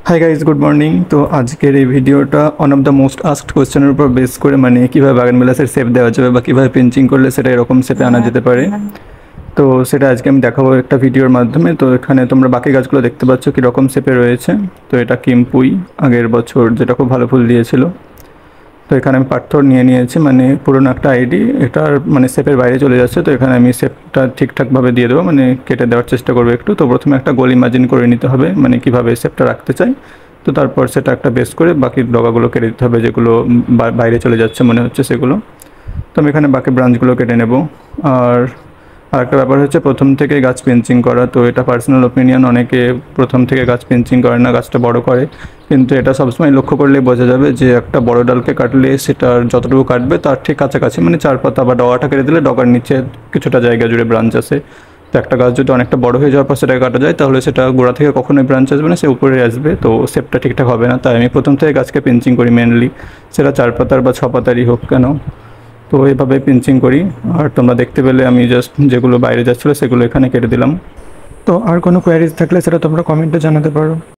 Hi guys, good morning. তো আজকের এই ভিডিওটা one of the most asked কোয়েশ্চেনের উপর বেস করে, মানে কীভাবে বাগানবিলাসের শেপ দেওয়া যাবে বা কীভাবে পেন্টিং করলে সেটা এরকম শেপে আনা যেতে পারে। তো সেটা আজকে আমি দেখাবো একটা ভিডিওর মাধ্যমে। তো এখানে তোমরা বাকি গাছগুলো দেখতে পাচ্ছ কীরকম শেপে রয়েছে। তো এটা কিমপুই, আগের বছর যেটা খুব ভালো ফুল দিয়েছিল। তো এখানে আমি পাথর নিয়ে নিয়েছি, মানে পুরোনো একটা আইডি, এটার মানে শেপের বাইরে চলে যাচ্ছে। তো এখানে আমি শেপটা ঠিকঠাকভাবে দিয়ে দেবো, মানে কেটে দেওয়ার চেষ্টা করবো একটু। তো প্রথমে একটা গোল ইমাজিন করে নিতে হবে, মানে কীভাবে শেপটা রাখতে চাই। তো তারপর সেটা একটা বেস করে বাকি ডগাগুলো কেটে দিতে হবে, যেগুলো বাইরে চলে যাচ্ছে মনে হচ্ছে সেগুলো। তো আমি এখানে বাকি ব্রাঞ্চগুলো কেটে নেব। আর আরেকটা ব্যাপার হচ্ছে প্রথম থেকে গাছ পেন্সিং করা। তো এটা পার্সোনাল ওপিনিয়ন, অনেকে প্রথম থেকে গাছ পেন্সিং করে না, গাছটা বড় করে। কিন্তু এটা সবসময় লক্ষ্য করলেই বোঝা যাবে যে একটা বড় ডালকে কাটলে সেটার যতটুকু কাটবে তার ঠিক কাছাকাছি, মানে চার পাতা বা ডগাটা কেটে দিলে ডগার নিচে কিছুটা জায়গা জুড়ে ব্রাঞ্চ আসে। তো একটা গাছ যদি অনেকটা বড় হয়ে যাওয়ার পর সেটাকে কাটা যায়, তাহলে সেটা গোড়া থেকে কখনোই ব্রাঞ্চ আসবে না, সে উপরে আসবে। তো শেপটা ঠিকঠাক হবে না। তাই আমি প্রথম থেকে গাছকে পেন্সিং করি মেনলি, সেটা 4 পাতার বা 6 পাতারই হোক কেন। তো এইভাবে পিঞ্চিং করি। আর তোমরা দেখতে পেলে আমি জাস্ট যেগুলো বাইরে যাচ্ছিলো সেগুলো এখানে কেটে দিলাম। তো আর কোনো কোয়ারিজ থাকলে সেটা তোমরা কমেন্টে জানাতে পারো।